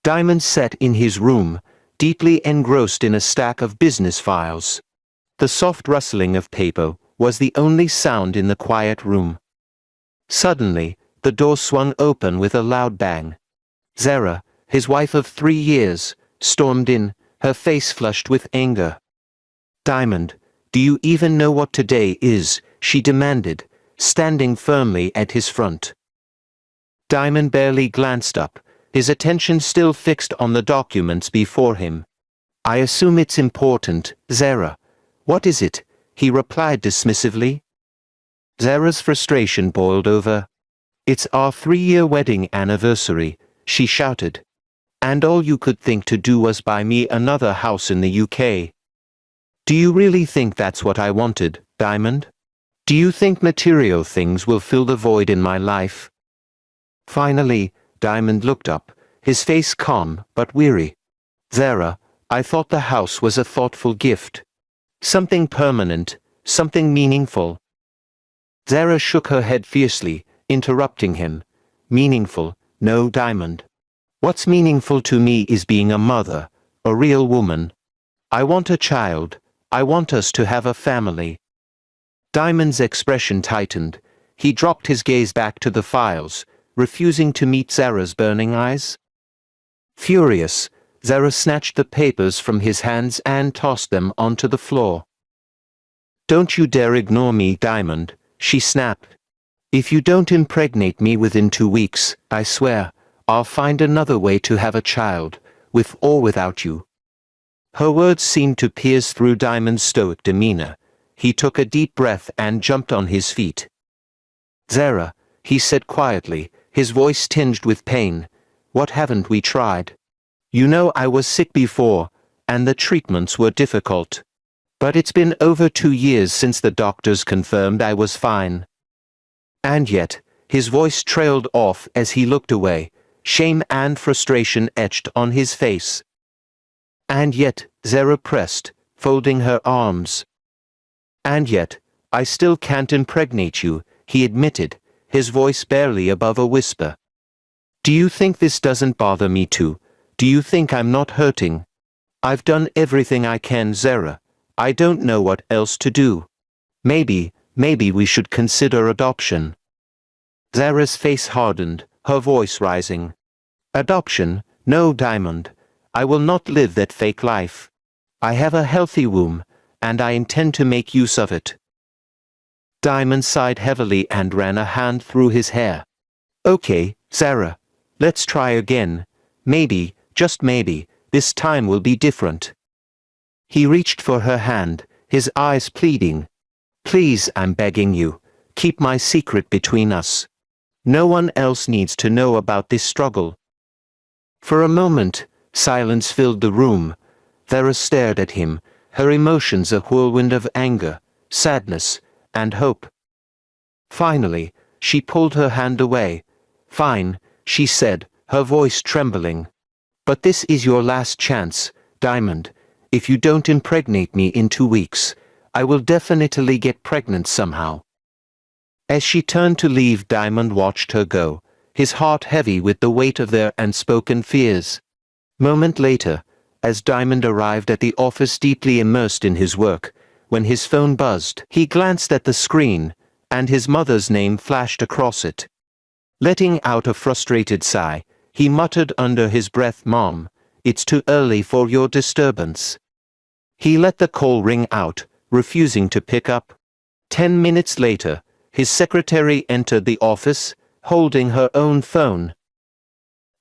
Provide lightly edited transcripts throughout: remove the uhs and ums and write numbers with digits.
Diamond sat in his room, deeply engrossed in a stack of business files. The soft rustling of paper was the only sound in the quiet room. Suddenly, the door swung open with a loud bang. Zara, his wife of 3 years, stormed in, her face flushed with anger. "Diamond, do you even know what today is?" she demanded, standing firmly at his front. Diamond barely glanced up, his attention still fixed on the documents before him. "I assume it's important, Zara. What is it?" he replied dismissively. Zara's frustration boiled over. "It's our 3-year wedding anniversary," she shouted. "And all you could think to do was buy me another house in the UK. Do you really think that's what I wanted, Diamond? Do you think material things will fill the void in my life?" Finally, Diamond looked up, his face calm but weary. "Zara, I thought the house was a thoughtful gift. Something permanent, something meaningful." Zara shook her head fiercely, interrupting him. "Meaningful? No, Diamond. What's meaningful to me is being a mother, a real woman. I want a child. I want us to have a family." Diamond's expression tightened. He dropped his gaze back to the files, refusing to meet Zara's burning eyes. Furious, Zara snatched the papers from his hands and tossed them onto the floor. "Don't you dare ignore me, Diamond," she snapped. "If you don't impregnate me within 2 weeks, I swear, I'll find another way to have a child, with or without you." Her words seemed to pierce through Diamond's stoic demeanor. He took a deep breath and jumped on his feet. "Zara," he said quietly, his voice tinged with pain, "what haven't we tried? You know I was sick before, and the treatments were difficult. But it's been over 2 years since the doctors confirmed I was fine." And yet, his voice trailed off as he looked away, shame and frustration etched on his face. "And yet," Zara pressed, folding her arms. "And yet, I still can't impregnate you," he admitted, his voice barely above a whisper. "Do you think this doesn't bother me too? Do you think I'm not hurting? I've done everything I can, Zara. I don't know what else to do. Maybe we should consider adoption." Zara's face hardened, her voice rising. "Adoption? No, Diamond. I will not live that fake life. I have a healthy womb, and I intend to make use of it." Diamond sighed heavily and ran a hand through his hair. "Okay, Zara. Let's try again. Maybe, just maybe, this time will be different." He reached for her hand, his eyes pleading. "Please, I'm begging you, keep my secret between us. No one else needs to know about this struggle." For a moment, silence filled the room. Zara stared at him, her emotions a whirlwind of anger, sadness, and hope. Finally, she pulled her hand away. "Fine," she said, her voice trembling. "But this is your last chance, Diamond. If you don't impregnate me in 2 weeks, I will definitely get pregnant somehow." As she turned to leave, Diamond watched her go, his heart heavy with the weight of their unspoken fears. Moment later, as Diamond arrived at the office deeply immersed in his work, when his phone buzzed, he glanced at the screen, and his mother's name flashed across it. Letting out a frustrated sigh, he muttered under his breath, "Mom, it's too early for your disturbance." He let the call ring out, refusing to pick up. 10 minutes later, his secretary entered the office, holding her own phone.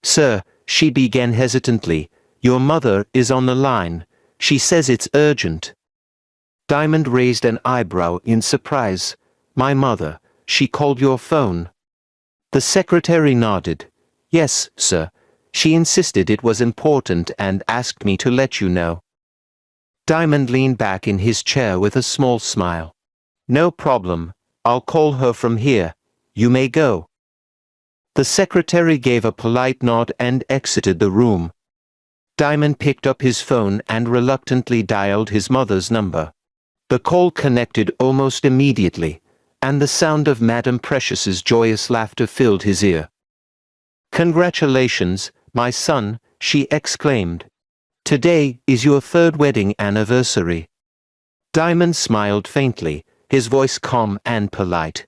"Sir," she began hesitantly, "your mother is on the line. She says it's urgent." Diamond raised an eyebrow in surprise. "My mother? She called your phone?" The secretary nodded. "Yes, sir. She insisted it was important and asked me to let you know." Diamond leaned back in his chair with a small smile. "No problem. I'll call her from here. You may go." The secretary gave a polite nod and exited the room. Diamond picked up his phone and reluctantly dialed his mother's number. The call connected almost immediately, and the sound of Madame Precious's joyous laughter filled his ear. "Congratulations, my son," she exclaimed. "Today is your third wedding anniversary." Diamond smiled faintly, his voice calm and polite.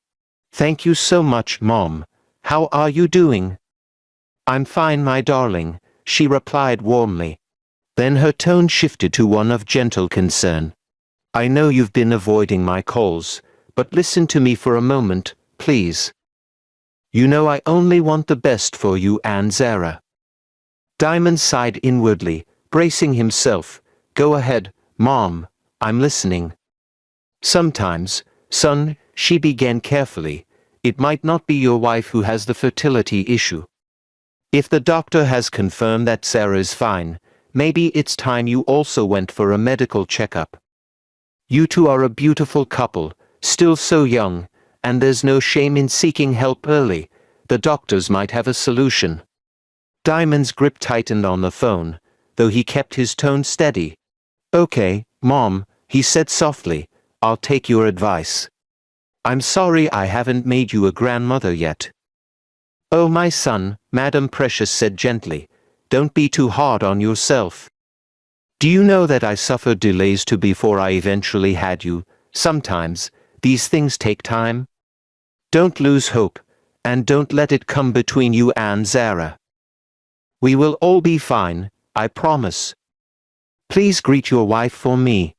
"Thank you so much, Mom. How are you doing?" "I'm fine, my darling," she replied warmly. Then her tone shifted to one of gentle concern. "I know you've been avoiding my calls, but listen to me for a moment, please. You know I only want the best for you and Zara." Diamond sighed inwardly, bracing himself. "Go ahead, Mom, I'm listening." "Sometimes, son," she began carefully, "it might not be your wife who has the fertility issue. If the doctor has confirmed that Zara is fine, maybe it's time you also went for a medical checkup. You two are a beautiful couple, still so young, and there's no shame in seeking help early. The doctors might have a solution." Diamond's grip tightened on the phone, though he kept his tone steady. "Okay, Mom," he said softly, "I'll take your advice. I'm sorry I haven't made you a grandmother yet." "Oh my son," Madam Precious said gently, "don't be too hard on yourself. Do you know that I suffered delays too before I eventually had you? Sometimes, these things take time. Don't lose hope, and don't let it come between you and Zara. We will all be fine, I promise. Please greet your wife for me."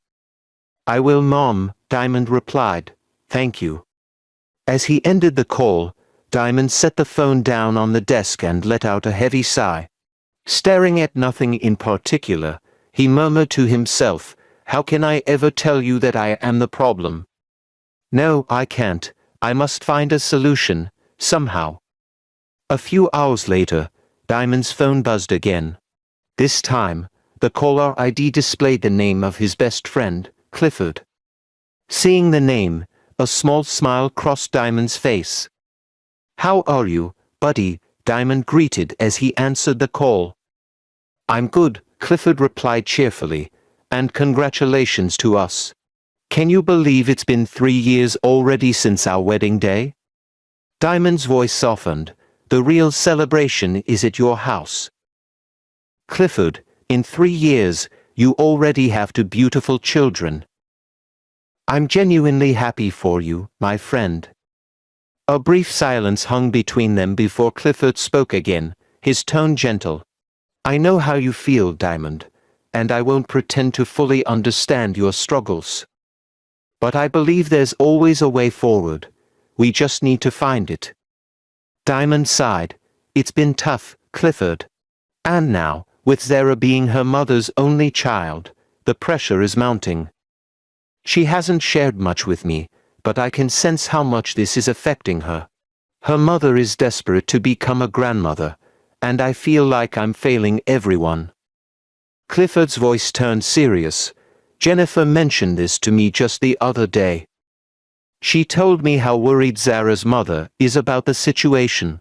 "I will, Mom," Diamond replied. "Thank you." As he ended the call, Diamond set the phone down on the desk and let out a heavy sigh. Staring at nothing in particular, he murmured to himself, "How can I ever tell you that I am the problem? No, I can't. I must find a solution, somehow." A few hours later, Diamond's phone buzzed again. This time, the caller ID displayed the name of his best friend, Clifford. Seeing the name, a small smile crossed Diamond's face. "How are you, buddy?" Diamond greeted as he answered the call. "I'm good," Clifford replied cheerfully, "and congratulations to us. Can you believe it's been 3 years already since our wedding day?" Diamond's voice softened. "The real celebration is at your house. Clifford, in 3 years, you already have 2 beautiful children. I'm genuinely happy for you, my friend." A brief silence hung between them before Clifford spoke again, his tone gentle. "I know how you feel, Diamond, and I won't pretend to fully understand your struggles. But I believe there's always a way forward. We just need to find it." Diamond sighed. "It's been tough, Clifford. And now, with Zara being her mother's only child, the pressure is mounting. She hasn't shared much with me, but I can sense how much this is affecting her. Her mother is desperate to become a grandmother, and I feel like I'm failing everyone." Clifford's voice turned serious. "Jennifer mentioned this to me just the other day. She told me how worried Zara's mother is about the situation.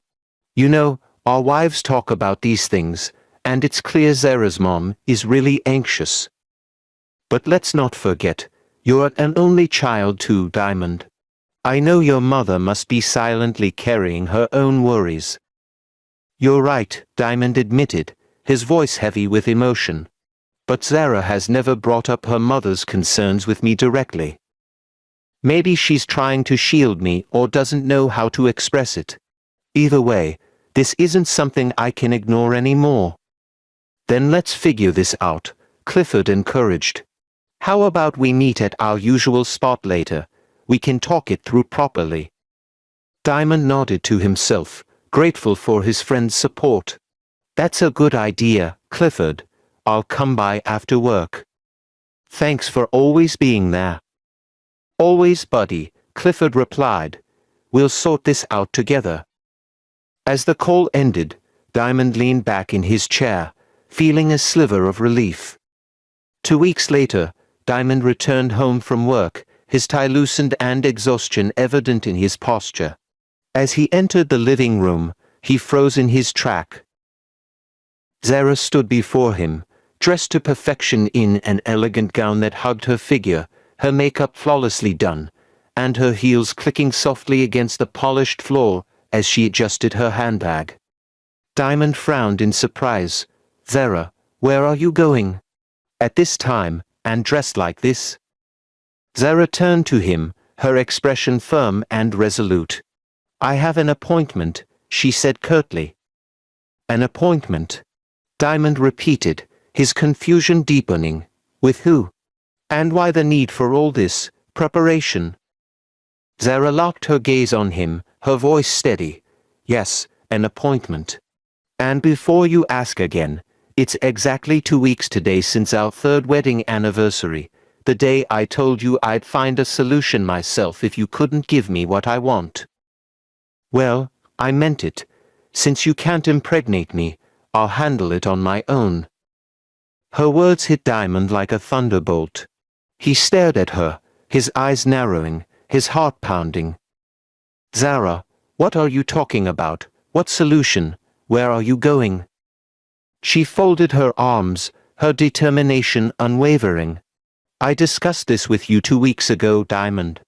You know, our wives talk about these things, and it's clear Zara's mom is really anxious. But let's not forget, you're an only child too, Diamond. I know your mother must be silently carrying her own worries." "You're right," Diamond admitted, his voice heavy with emotion. "But Zara has never brought up her mother's concerns with me directly. Maybe she's trying to shield me or doesn't know how to express it. Either way, this isn't something I can ignore anymore." "Then let's figure this out," Clifford encouraged. "How about we meet at our usual spot later? We can talk it through properly." Diamond nodded to himself, grateful for his friend's support. "That's a good idea, Clifford. I'll come by after work. Thanks for always being there." "Always, buddy," Clifford replied. "We'll sort this out together." As the call ended, Diamond leaned back in his chair, feeling a sliver of relief. 2 weeks later, Diamond returned home from work, his tie loosened and exhaustion evident in his posture. As he entered the living room, he froze in his track. Zara stood before him, dressed to perfection in an elegant gown that hugged her figure, her makeup flawlessly done, and her heels clicking softly against the polished floor as she adjusted her handbag. Diamond frowned in surprise. Zara, where are you going? At this time, and dressed like this? Zara turned to him, her expression firm and resolute. I have an appointment, she said curtly. An appointment? Diamond repeated, his confusion deepening. With who? And why the need for all this preparation? Zara locked her gaze on him, her voice steady. Yes, an appointment. And before you ask again, it's exactly 2 weeks today since our 3rd wedding anniversary, the day I told you I'd find a solution myself if you couldn't give me what I want. Well, I meant it. Since you can't impregnate me, I'll handle it on my own. Her words hit Diamond like a thunderbolt. He stared at her, his eyes narrowing, his heart pounding. Zara, what are you talking about? What solution? Where are you going? She folded her arms, her determination unwavering. I discussed this with you 2 weeks ago, Diamond.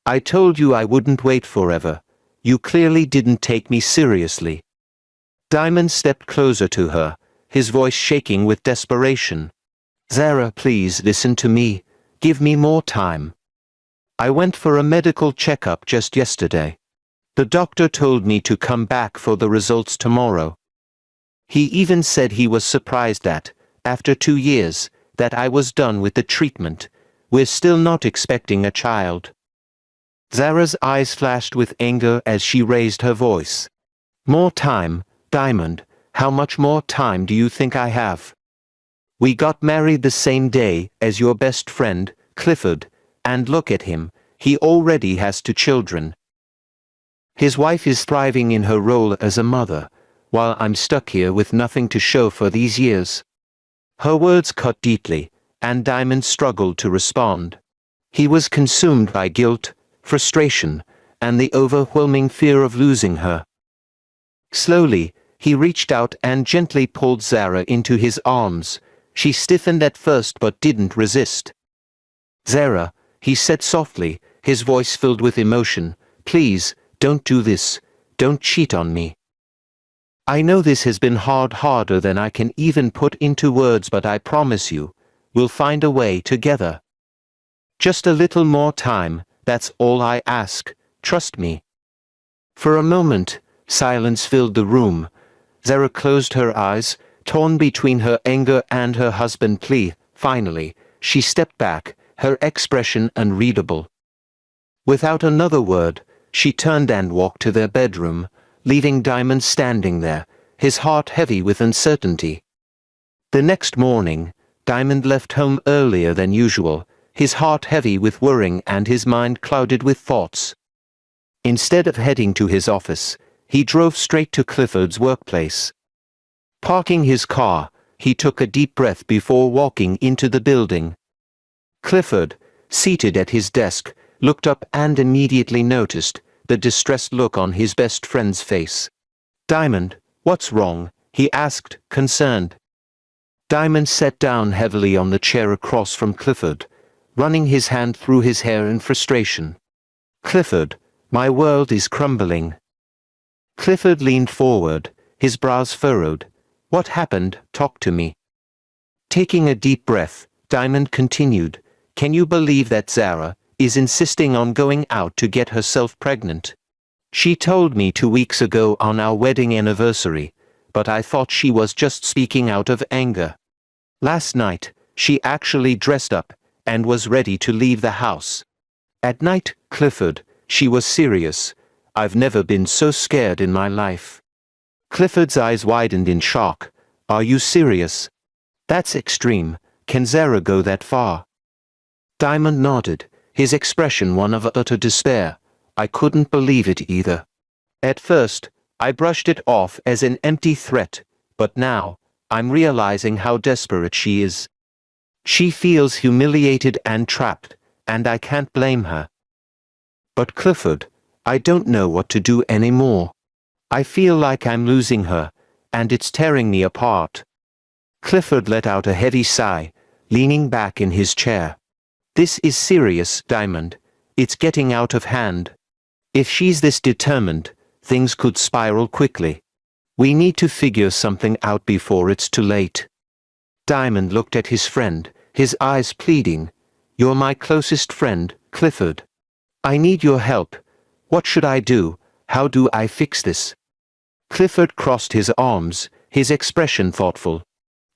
I told you I wouldn't wait forever. You clearly didn't take me seriously. Diamond stepped closer to her, his voice shaking with desperation. Zara, please listen to me. Give me more time. I went for a medical checkup just yesterday. The doctor told me to come back for the results tomorrow. He even said he was surprised that, after 2 years, that I was done with the treatment. We're still not expecting a child. Zara's eyes flashed with anger as she raised her voice. More time, Diamond, how much more time do you think I have? We got married the same day as your best friend, Clifford, and look at him, he already has 2 children. His wife is thriving in her role as a mother, while I'm stuck here with nothing to show for these years. Her words cut deeply, and Diamond struggled to respond. He was consumed by guilt, frustration, and the overwhelming fear of losing her. Slowly, he reached out and gently pulled Zara into his arms. She stiffened at first but didn't resist. Zara, he said softly, his voice filled with emotion, please, don't do this, don't cheat on me. I know this has been harder than I can even put into words, but I promise you, we'll find a way together. Just a little more time, that's all I ask, trust me. For a moment, silence filled the room. Zara closed her eyes, torn between her anger and her husband's plea. Finally, she stepped back, her expression unreadable. Without another word, she turned and walked to their bedroom, leaving Diamond standing there, his heart heavy with uncertainty. The next morning, Diamond left home earlier than usual, his heart heavy with worrying and his mind clouded with thoughts. Instead of heading to his office, he drove straight to Clifford's workplace. Parking his car, he took a deep breath before walking into the building. Clifford, seated at his desk, looked up and immediately noticed the distressed look on his best friend's face. Diamond, what's wrong? He asked, concerned. Diamond sat down heavily on the chair across from Clifford, running his hand through his hair in frustration. Clifford, my world is crumbling. Clifford leaned forward, his brows furrowed. What happened? Talk to me. Taking a deep breath, Diamond continued, can you believe that Zara is insisting on going out to get herself pregnant? She told me 2 weeks ago on our wedding anniversary, but I thought she was just speaking out of anger. Last night, she actually dressed up and was ready to leave the house. At night, Clifford, she was serious. I've never been so scared in my life. Clifford's eyes widened in shock. Are you serious? That's extreme. Can Zara go that far? Diamond nodded, his expression one of utter despair. I couldn't believe it either. At first, I brushed it off as an empty threat, but now, I'm realizing how desperate she is. She feels humiliated and trapped, and I can't blame her. But Clifford, I don't know what to do anymore. I feel like I'm losing her, and it's tearing me apart. Clifford let out a heavy sigh, leaning back in his chair. This is serious, Diamond. It's getting out of hand. If she's this determined, things could spiral quickly. We need to figure something out before it's too late. Diamond looked at his friend, his eyes pleading. You're my closest friend, Clifford. I need your help. What should I do? How do I fix this? Clifford crossed his arms, his expression thoughtful.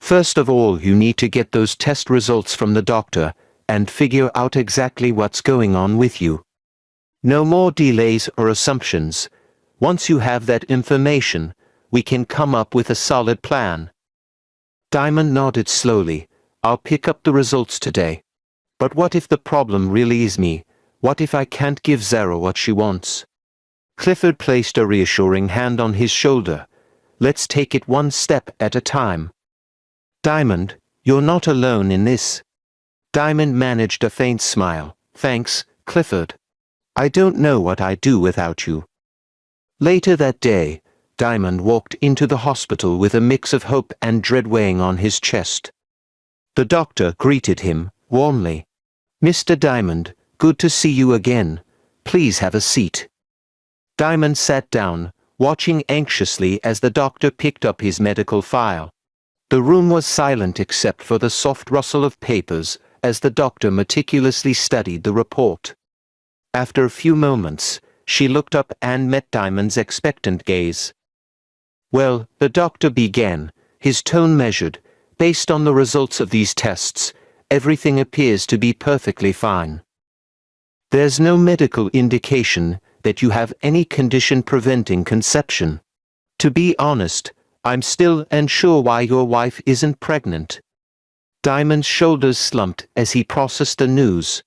First of all, you need to get those test results from the doctor, and figure out exactly what's going on with you. No more delays or assumptions. Once you have that information, we can come up with a solid plan. Diamond nodded slowly. I'll pick up the results today. But what if the problem really is me? What if I can't give Zara what she wants? Clifford placed a reassuring hand on his shoulder. Let's take it one step at a time. Diamond, you're not alone in this. Diamond managed a faint smile. Thanks, Clifford. I don't know what I'd do without you. Later that day, Diamond walked into the hospital with a mix of hope and dread weighing on his chest. The doctor greeted him warmly. Mr. Diamond, good to see you again. Please have a seat. Diamond sat down, watching anxiously as the doctor picked up his medical file. The room was silent except for the soft rustle of papers as the doctor meticulously studied the report. After a few moments, she looked up and met Diamond's expectant gaze. Well, the doctor began, his tone measured. Based on the results of these tests, everything appears to be perfectly fine. There's no medical indication that you have any condition preventing conception. To be honest, I'm still unsure why your wife isn't pregnant. Diamond's shoulders slumped as he processed the news.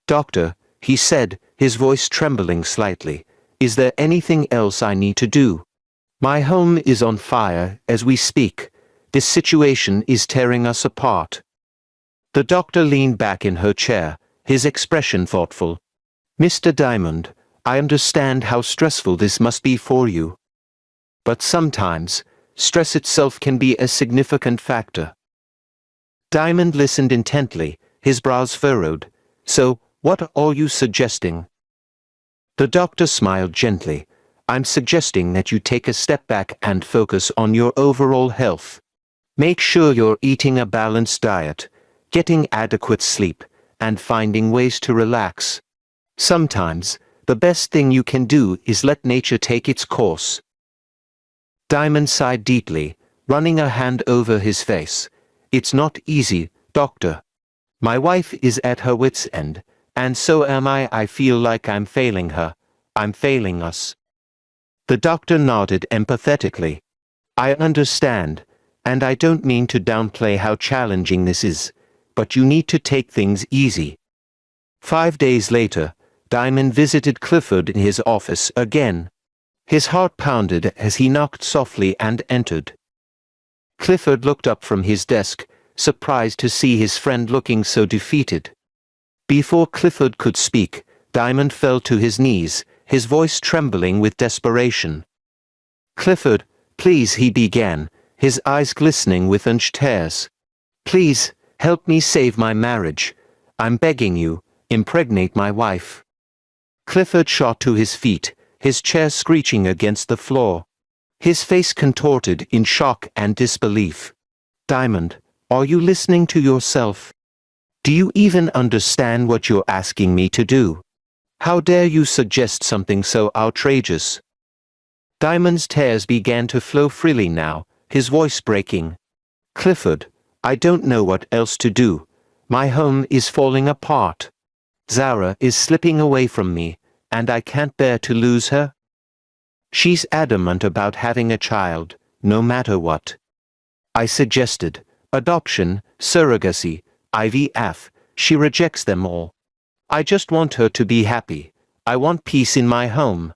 Doctor, he said, his voice trembling slightly, is there anything else I need to do? My home is on fire as we speak. This situation is tearing us apart. The doctor leaned back in her chair, his expression thoughtful. Mr. Diamond, I understand how stressful this must be for you. But sometimes, stress itself can be a significant factor. Diamond listened intently, his brows furrowed. So, what are you suggesting? The doctor smiled gently. I'm suggesting that you take a step back and focus on your overall health. Make sure you're eating a balanced diet, getting adequate sleep, and finding ways to relax. Sometimes, the best thing you can do is let nature take its course. Diamond sighed deeply, running a hand over his face. It's not easy, doctor. My wife is at her wit's end, and so am I. I feel like I'm failing her. I'm failing us. The doctor nodded empathetically. I understand, and I don't mean to downplay how challenging this is, but you need to take things easy. 5 days later, Diamond visited Clifford in his office again. His heart pounded as he knocked softly and entered. Clifford looked up from his desk, surprised to see his friend looking so defeated. Before Clifford could speak, Diamond fell to his knees, his voice trembling with desperation. Clifford, please, he began, his eyes glistening with unshed tears. Please, help me save my marriage. I'm begging you, impregnate my wife. Clifford shot to his feet, his chair screeching against the floor. His face contorted in shock and disbelief. Diamond, are you listening to yourself? Do you even understand what you're asking me to do? How dare you suggest something so outrageous? Diamond's tears began to flow freely now, his voice breaking. Clifford, I don't know what else to do. My home is falling apart. Zara is slipping away from me, and I can't bear to lose her. She's adamant about having a child, no matter what. I suggested adoption, surrogacy, IVF. She rejects them all. I just want her to be happy. I want peace in my home.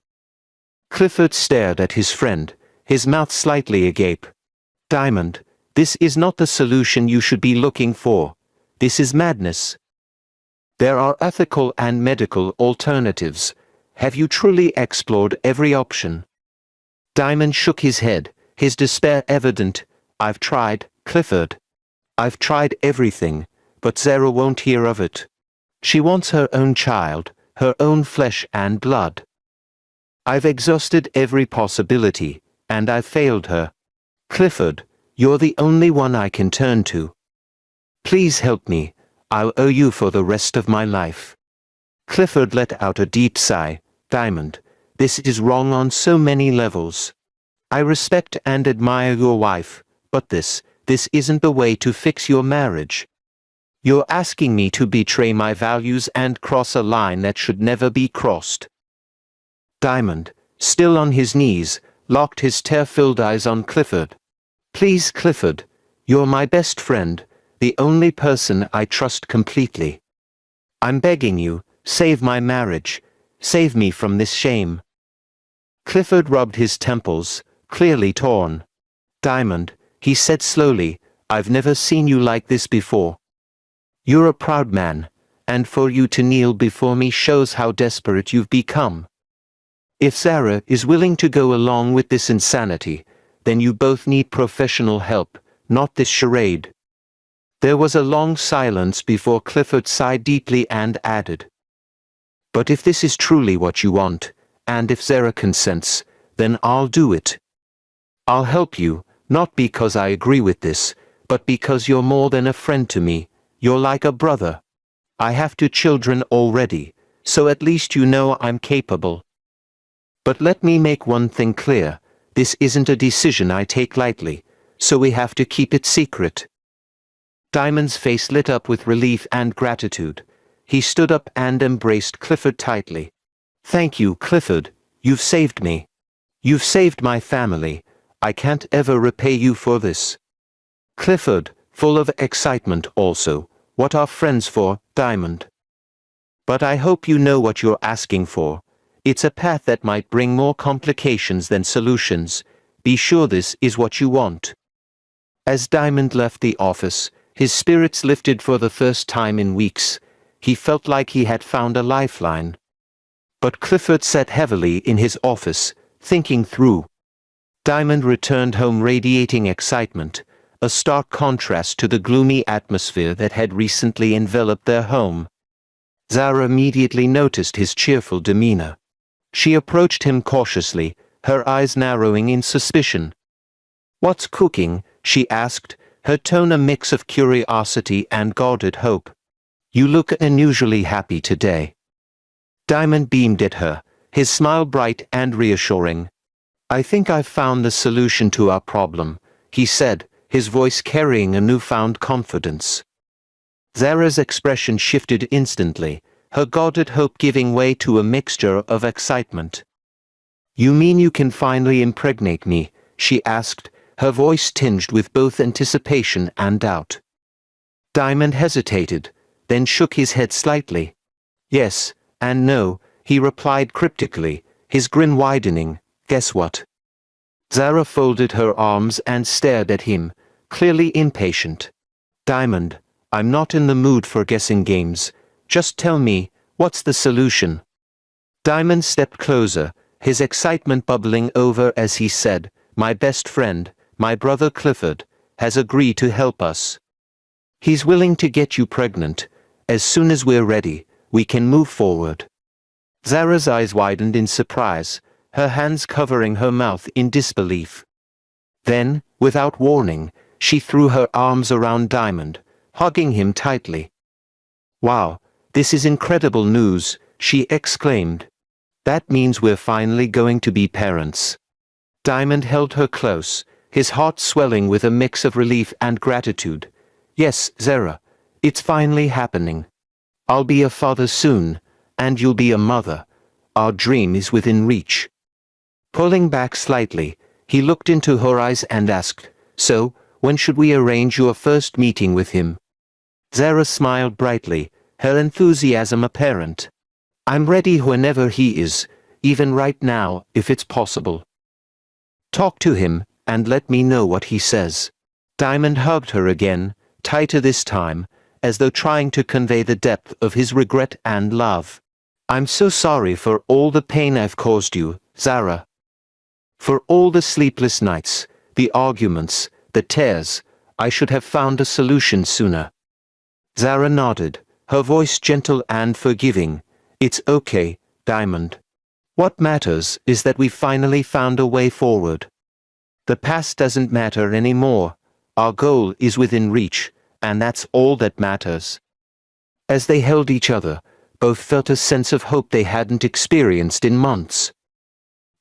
Clifford stared at his friend, his mouth slightly agape. Diamond, this is not the solution you should be looking for. This is madness. There are ethical and medical alternatives. Have you truly explored every option? Diamond shook his head, his despair evident. I've tried, Clifford. I've tried everything, but Zara won't hear of it. She wants her own child, her own flesh and blood. I've exhausted every possibility, and I failed her. Clifford, you're the only one I can turn to. Please help me, I'll owe you for the rest of my life. Clifford let out a deep sigh. Diamond, this is wrong on so many levels. I respect and admire your wife, but this isn't the way to fix your marriage. You're asking me to betray my values and cross a line that should never be crossed. Diamond, still on his knees, locked his tear-filled eyes on Clifford. Please, Clifford, you're my best friend, the only person I trust completely. I'm begging you, save my marriage, save me from this shame. Clifford rubbed his temples, clearly torn. Diamond, he said slowly, I've never seen you like this before. You're a proud man, and for you to kneel before me shows how desperate you've become. If Zara is willing to go along with this insanity, then you both need professional help, not this charade. There was a long silence before Clifford sighed deeply and added, but if this is truly what you want, and if Zara consents, then I'll do it. I'll help you, not because I agree with this, but because you're more than a friend to me, you're like a brother. I have 2 children already, so at least you know I'm capable. But let me make one thing clear, this isn't a decision I take lightly, so we have to keep it secret. Diamond's face lit up with relief and gratitude. He stood up and embraced Clifford tightly. Thank you, Clifford, you've saved me. You've saved my family. I can't ever repay you for this. Clifford, full of excitement also, what are friends for, Diamond? But I hope you know what you're asking for. It's a path that might bring more complications than solutions. Be sure this is what you want. As Diamond left the office, his spirits lifted for the first time in weeks. He felt like he had found a lifeline. But Clifford sat heavily in his office, thinking through. Diamond returned home radiating excitement, a stark contrast to the gloomy atmosphere that had recently enveloped their home. Zara immediately noticed his cheerful demeanor. She approached him cautiously, her eyes narrowing in suspicion. What's cooking? She asked, her tone a mix of curiosity and guarded hope. You look unusually happy today. Diamond beamed at her, his smile bright and reassuring. I think I've found the solution to our problem, he said, his voice carrying a newfound confidence. Zara's expression shifted instantly, her guarded hope giving way to a mixture of excitement. You mean you can finally impregnate me? She asked, her voice tinged with both anticipation and doubt. Diamond hesitated, then shook his head slightly. Yes, and no, he replied cryptically, his grin widening. Guess what? Zara folded her arms and stared at him, clearly impatient. Diamond, I'm not in the mood for guessing games. Just tell me, what's the solution? Diamond stepped closer, his excitement bubbling over as he said, my best friend, my brother Clifford, has agreed to help us. He's willing to get you pregnant. As soon as we're ready, we can move forward. Zara's eyes widened in surprise, her hands covering her mouth in disbelief. Then, without warning, she threw her arms around Diamond, hugging him tightly. Wow, this is incredible news, she exclaimed. That means we're finally going to be parents. Diamond held her close, his heart swelling with a mix of relief and gratitude. Yes, Zara, it's finally happening. I'll be a father soon, and you'll be a mother. Our dream is within reach. Pulling back slightly, he looked into her eyes and asked, So, when should we arrange your first meeting with him? Zara smiled brightly, her enthusiasm apparent. I'm ready whenever he is, even right now, if it's possible. Talk to him, and let me know what he says. Diamond hugged her again, tighter this time, as though trying to convey the depth of his regret and love. I'm so sorry for all the pain I've caused you, Zara. For all the sleepless nights, the arguments, the tears, I should have found a solution sooner. Zara nodded, her voice gentle and forgiving. It's okay, Diamond. What matters is that we finally found a way forward. The past doesn't matter anymore. Our goal is within reach, and that's all that matters. As they held each other, both felt a sense of hope they hadn't experienced in months.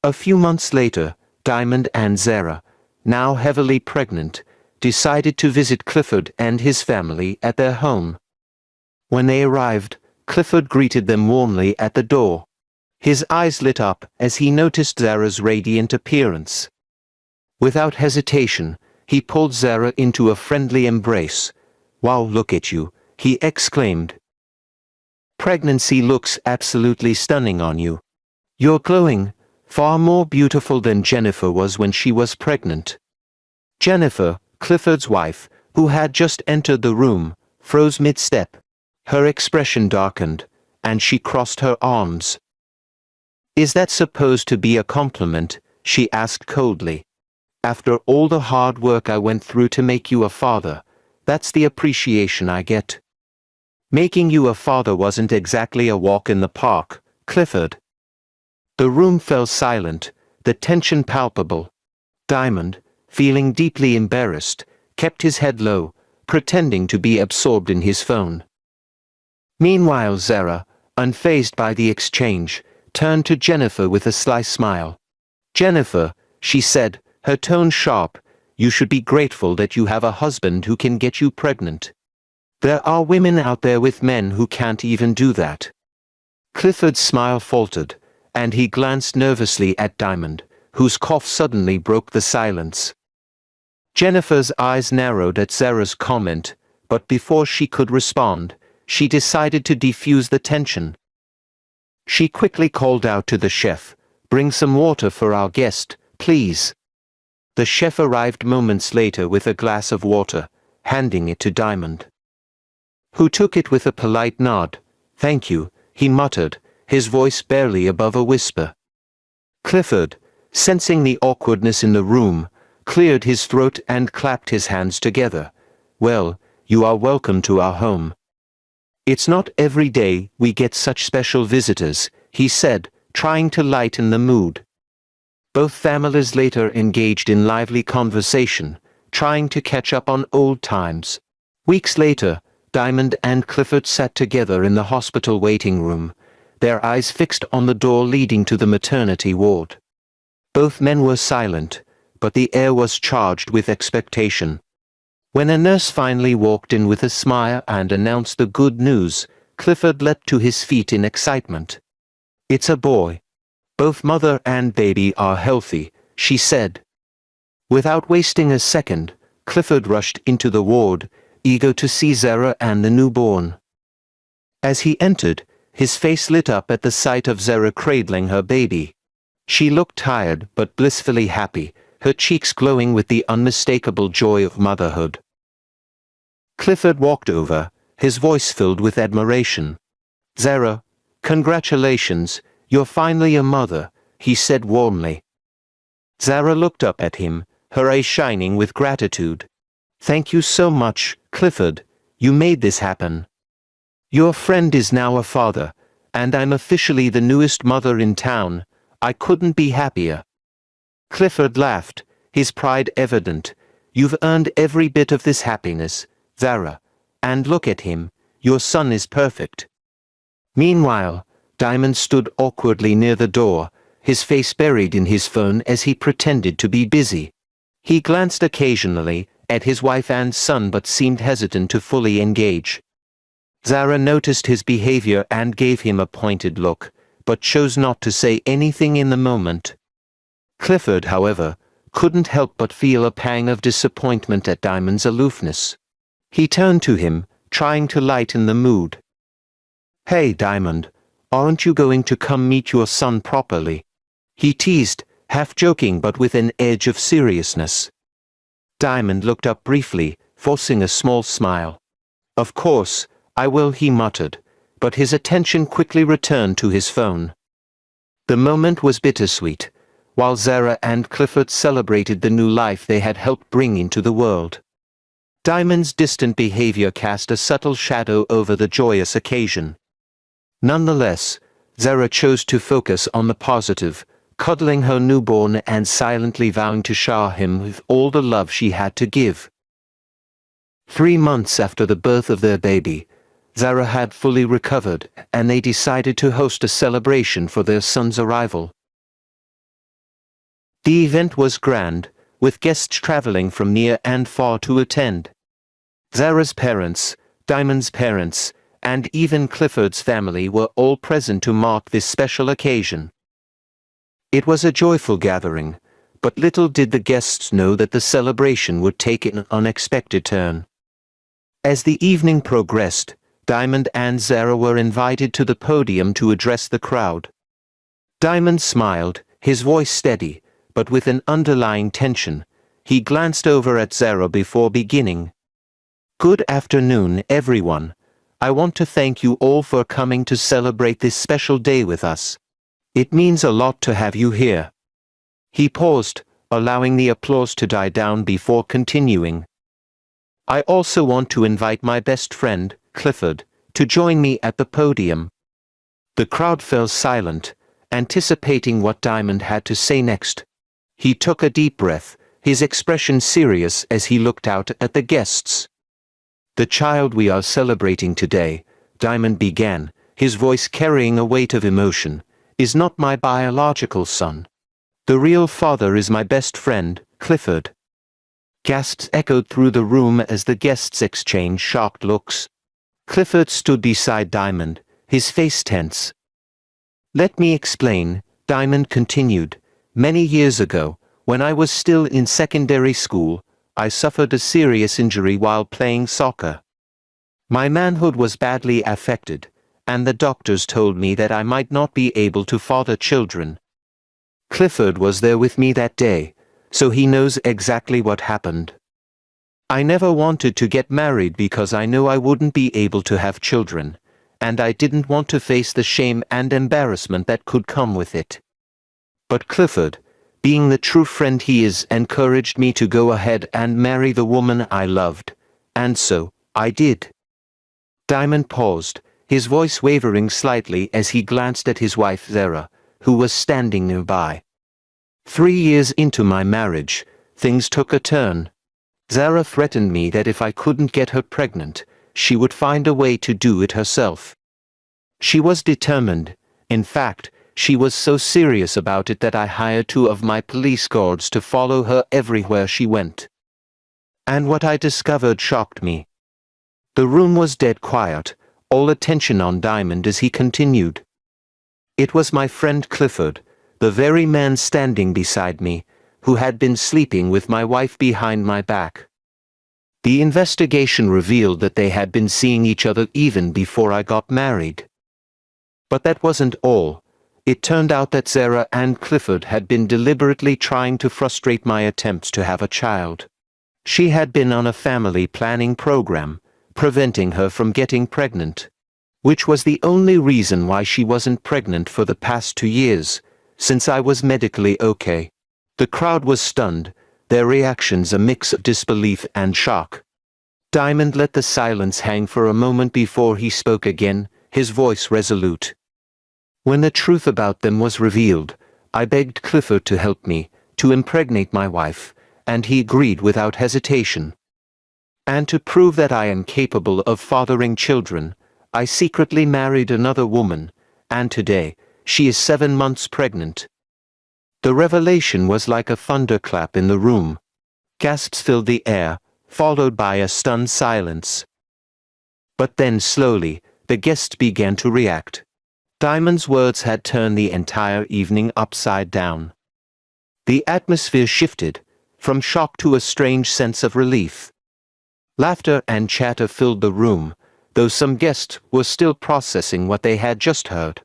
A few months later, Diamond and Zara, now heavily pregnant, decided to visit Clifford and his family at their home. When they arrived, Clifford greeted them warmly at the door. His eyes lit up as he noticed Zara's radiant appearance. Without hesitation, he pulled Zara into a friendly embrace. "Wow, look at you," he exclaimed. "Pregnancy looks absolutely stunning on you. You're glowing, far more beautiful than Jennifer was when she was pregnant." Jennifer, Clifford's wife, who had just entered the room, froze mid-step. Her expression darkened, and she crossed her arms. "Is that supposed to be a compliment?" she asked coldly. "After all the hard work I went through to make you a father, that's the appreciation I get." "Making you a father wasn't exactly a walk in the park, Clifford." The room fell silent, the tension palpable. Diamond, feeling deeply embarrassed, kept his head low, pretending to be absorbed in his phone. Meanwhile, Zara, unfazed by the exchange, turned to Jennifer with a sly smile. "Jennifer," she said, her tone sharp, "you should be grateful that you have a husband who can get you pregnant. There are women out there with men who can't even do that." Clifford's smile faltered, and he glanced nervously at Diamond, whose cough suddenly broke the silence. Jennifer's eyes narrowed at Zara's comment, but before she could respond, she decided to defuse the tension. She quickly called out to the chef, "Bring some water for our guest, please." The chef arrived moments later with a glass of water, handing it to Diamond, who took it with a polite nod. "Thank you," he muttered, his voice barely above a whisper. Clifford, sensing the awkwardness in the room, cleared his throat and clapped his hands together. "Well, you are welcome to our home. It's not every day we get such special visitors," he said, trying to lighten the mood. Both families later engaged in lively conversation, trying to catch up on old times. Weeks later, Diamond and Clifford sat together in the hospital waiting room, their eyes fixed on the door leading to the maternity ward. Both men were silent, but the air was charged with expectation. When a nurse finally walked in with a smile and announced the good news, Clifford leapt to his feet in excitement. "It's a boy. Both mother and baby are healthy," she said. Without wasting a second, Clifford rushed into the ward, eager to see Zara and the newborn. As he entered, his face lit up at the sight of Zara cradling her baby. She looked tired but blissfully happy, her cheeks glowing with the unmistakable joy of motherhood. Clifford walked over, his voice filled with admiration. "Zara, congratulations, you're finally a mother," he said warmly. Zara looked up at him, her eyes shining with gratitude. "Thank you so much, Clifford, you made this happen. Your friend is now a father, and I'm officially the newest mother in town. I couldn't be happier." Clifford laughed, his pride evident. "You've earned every bit of this happiness, Zara, and look at him, your son is perfect." Meanwhile, Diamond stood awkwardly near the door, his face buried in his phone as he pretended to be busy. He glanced occasionally at his wife and son but seemed hesitant to fully engage. Zara noticed his behavior and gave him a pointed look, but chose not to say anything in the moment. Clifford, however, couldn't help but feel a pang of disappointment at Diamond's aloofness. He turned to him, trying to lighten the mood. "Hey, Diamond, aren't you going to come meet your son properly?" he teased, half joking but with an edge of seriousness. Diamond looked up briefly, forcing a small smile. "Of course, I will," he muttered, but his attention quickly returned to his phone. The moment was bittersweet, while Zara and Clifford celebrated the new life they had helped bring into the world. Diamond's distant behavior cast a subtle shadow over the joyous occasion. Nonetheless, Zara chose to focus on the positive, cuddling her newborn and silently vowing to shower him with all the love she had to give. 3 months after the birth of their baby, Zara had fully recovered, and they decided to host a celebration for their son's arrival. The event was grand, with guests traveling from near and far to attend. Zara's parents, Diamond's parents, and even Clifford's family were all present to mark this special occasion. It was a joyful gathering, but little did the guests know that the celebration would take an unexpected turn. As the evening progressed, Diamond and Zara were invited to the podium to address the crowd. Diamond smiled, his voice steady, but with an underlying tension. He glanced over at Zara before beginning. "Good afternoon, everyone. I want to thank you all for coming to celebrate this special day with us. It means a lot to have you here." He paused, allowing the applause to die down before continuing. "I also want to invite my best friend, Clifford, to join me at the podium." The crowd fell silent, anticipating what Diamond had to say next. He took a deep breath, his expression serious as he looked out at the guests. "The child we are celebrating today," Diamond began, his voice carrying a weight of emotion, "is not my biological son. The real father is my best friend, Clifford." Gasps echoed through the room as the guests exchanged shocked looks. Clifford stood beside Diamond, his face tense. "Let me explain," Diamond continued. "Many years ago, when I was still in secondary school, I suffered a serious injury while playing soccer. My manhood was badly affected, and the doctors told me that I might not be able to father children. Clifford was there with me that day, so he knows exactly what happened. I never wanted to get married because I knew I wouldn't be able to have children, and I didn't want to face the shame and embarrassment that could come with it. But Clifford, being the true friend he is, encouraged me to go ahead and marry the woman I loved, and so I did." Diamond paused, his voice wavering slightly as he glanced at his wife Zara, who was standing nearby. 3 years into my marriage, things took a turn. Zara threatened me that if I couldn't get her pregnant, she would find a way to do it herself. She was determined. In fact, she was so serious about it that I hired 2 of my police guards to follow her everywhere she went. And what I discovered shocked me. The room was dead quiet, all attention on Diamond as he continued. "It was my friend Clifford, the very man standing beside me, who had been sleeping with my wife behind my back. The investigation revealed that they had been seeing each other even before I got married. But that wasn't all. It turned out that Zara and Clifford had been deliberately trying to frustrate my attempts to have a child. She had been on a family planning program, preventing her from getting pregnant, which was the only reason why she wasn't pregnant for the past 2 years, since I was medically okay." The crowd was stunned, their reactions a mix of disbelief and shock. Diamond let the silence hang for a moment before he spoke again, his voice resolute. "When the truth about them was revealed, I begged Clifford to help me, to impregnate my wife, and he agreed without hesitation. And to prove that I am capable of fathering children, I secretly married another woman, and today, she is 7 months pregnant." The revelation was like a thunderclap in the room. Gasps filled the air, followed by a stunned silence. But then slowly, the guests began to react. Diamond's words had turned the entire evening upside down. The atmosphere shifted, from shock to a strange sense of relief. Laughter and chatter filled the room, though some guests were still processing what they had just heard.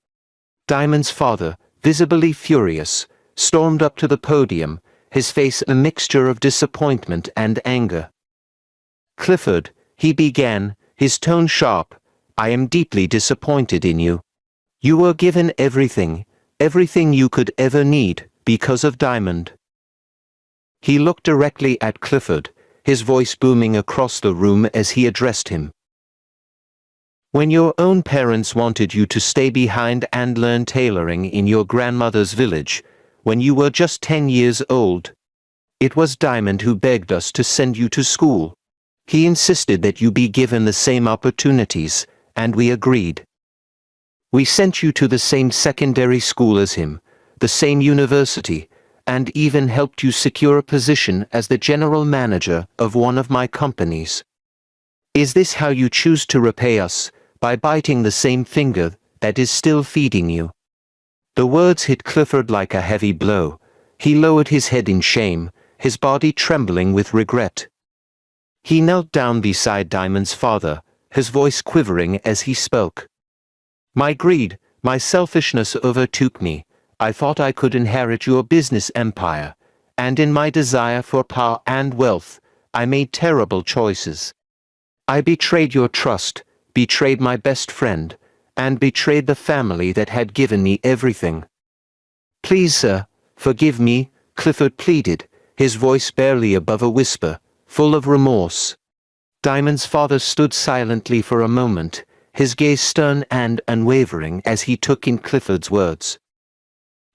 Diamond's father, visibly furious, stormed up to the podium, his face a mixture of disappointment and anger. "Clifford," he began, his tone sharp, "I am deeply disappointed in you. You were given everything you could ever need, because of Diamond." He looked directly at Clifford, his voice booming across the room as he addressed him. "When your own parents wanted you to stay behind and learn tailoring in your grandmother's village, when you were just 10 years old. It was Diamond who begged us to send you to school. He insisted that you be given the same opportunities, and we agreed. We sent you to the same secondary school as him, the same university, and even helped you secure a position as the general manager of one of my companies. Is this how you choose to repay us, by biting the same finger that is still feeding you?" The words hit Clifford like a heavy blow. He lowered his head in shame, his body trembling with regret. He knelt down beside Diamond's father, his voice quivering as he spoke. "My greed, my selfishness overtook me. I thought I could inherit your business empire, and in my desire for power and wealth, I made terrible choices. I betrayed your trust, betrayed my best friend, and betrayed the family that had given me everything. Please, sir, forgive me," Clifford pleaded, his voice barely above a whisper, full of remorse. Diamond's father stood silently for a moment, his gaze stern and unwavering as he took in Clifford's words.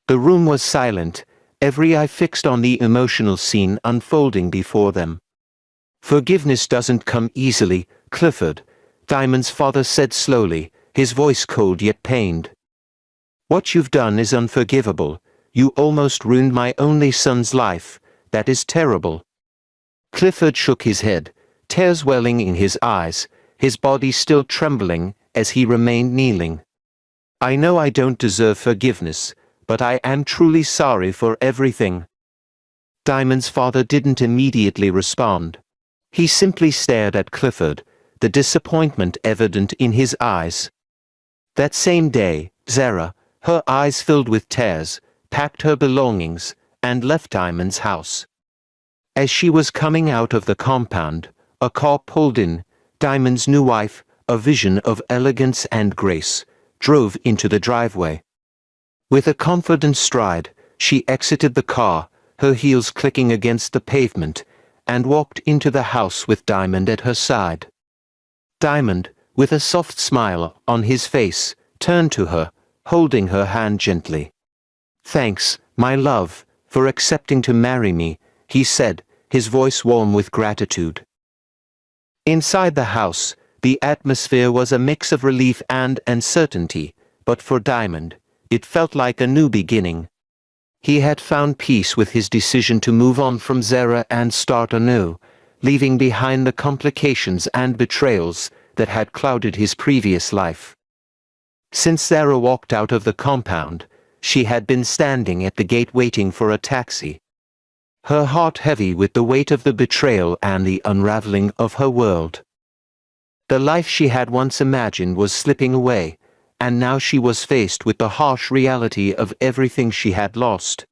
The room was silent, every eye fixed on the emotional scene unfolding before them. "Forgiveness doesn't come easily, Clifford," Diamond's father said slowly, his voice cold yet pained. "What you've done is unforgivable. You almost ruined my only son's life. That is terrible." Clifford shook his head, tears welling in his eyes, his body still trembling as he remained kneeling. "I know I don't deserve forgiveness, but I am truly sorry for everything." Diamond's father didn't immediately respond. He simply stared at Clifford, the disappointment evident in his eyes. That same day, Zara, her eyes filled with tears, packed her belongings, and left Diamond's house. As she was coming out of the compound, a car pulled in. Diamond's new wife, a vision of elegance and grace, drove into the driveway. With a confident stride, she exited the car, her heels clicking against the pavement, and walked into the house with Diamond at her side. Diamond, with a soft smile on his face, turned to her, holding her hand gently. "Thanks, my love, for accepting to marry me," he said, his voice warm with gratitude. Inside the house, the atmosphere was a mix of relief and uncertainty, but for Diamond, it felt like a new beginning. He had found peace with his decision to move on from Zara and start anew, leaving behind the complications and betrayals that had clouded his previous life. Since Zara walked out of the compound, she had been standing at the gate waiting for a taxi. Her heart heavy with the weight of the betrayal and the unraveling of her world. The life she had once imagined was slipping away, and now she was faced with the harsh reality of everything she had lost.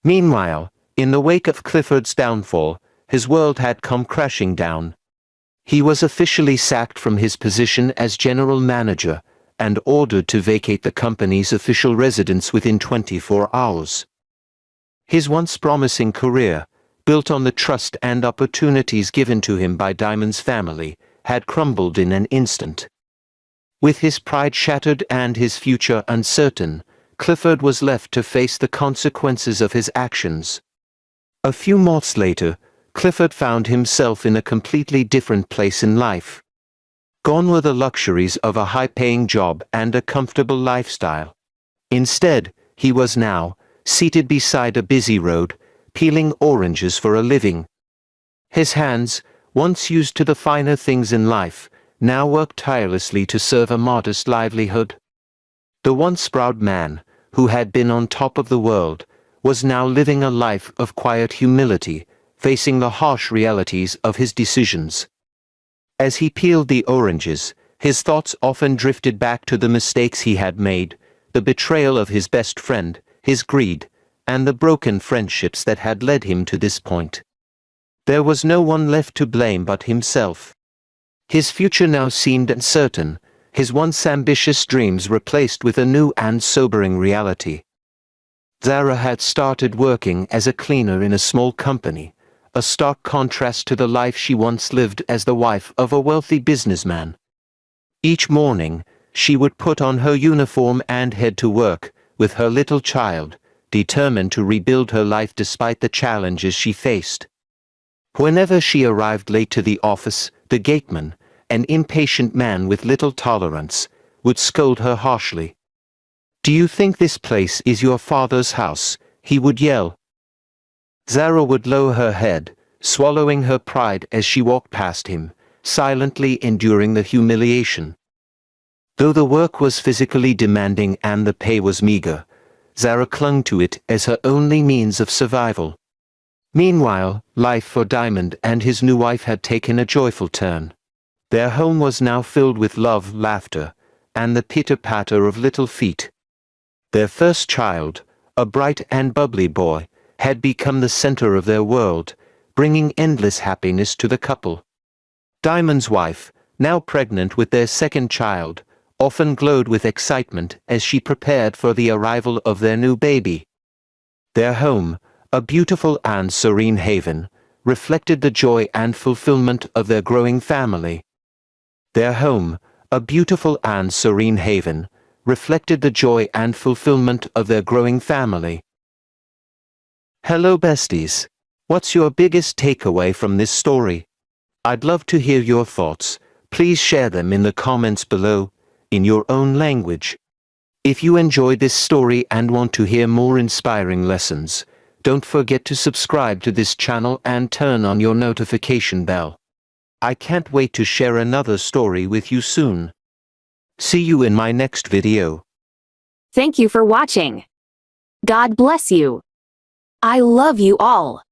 Meanwhile, in the wake of Clifford's downfall, his world had come crashing down. He was officially sacked from his position as general manager, and ordered to vacate the company's official residence within 24 hours. His once promising career, built on the trust and opportunities given to him by Diamond's family, had crumbled in an instant. With his pride shattered and his future uncertain, Clifford was left to face the consequences of his actions. A few months later, Clifford found himself in a completely different place in life. Gone were the luxuries of a high-paying job and a comfortable lifestyle. Instead, he was now seated beside a busy road, peeling oranges for a living. His hands, once used to the finer things in life, now worked tirelessly to serve a modest livelihood. The once proud man, who had been on top of the world, was now living a life of quiet humility, facing the harsh realities of his decisions. As he peeled the oranges, his thoughts often drifted back to the mistakes he had made, the betrayal of his best friend, his greed, and the broken friendships that had led him to this point. There was no one left to blame but himself. His future now seemed uncertain, his once ambitious dreams replaced with a new and sobering reality. Zara had started working as a cleaner in a small company, a stark contrast to the life she once lived as the wife of a wealthy businessman. Each morning, she would put on her uniform and head to work, with her little child, determined to rebuild her life despite the challenges she faced. Whenever she arrived late to the office, the gateman, an impatient man with little tolerance, would scold her harshly. "Do you think this place is your father's house?" he would yell. Zara would lower her head, swallowing her pride as she walked past him, silently enduring the humiliation. Though the work was physically demanding and the pay was meager, Zara clung to it as her only means of survival. Meanwhile, life for Diamond and his new wife had taken a joyful turn. Their home was now filled with love, laughter, and the pitter-patter of little feet. Their first child, a bright and bubbly boy, had become the center of their world, bringing endless happiness to the couple. Diamond's wife, now pregnant with their second child, often glowed with excitement as she prepared for the arrival of their new baby. Their home, a beautiful and serene haven, reflected the joy and fulfillment of their growing family. Their home, a beautiful and serene haven, reflected the joy and fulfillment of their growing family. Hello besties. What's your biggest takeaway from this story? I'd love to hear your thoughts. Please share them in the comments below, in your own language. If you enjoyed this story and want to hear more inspiring lessons, don't forget to subscribe to this channel and turn on your notification bell. I can't wait to share another story with you soon. See you in my next video. Thank you for watching. God bless you. I love you all.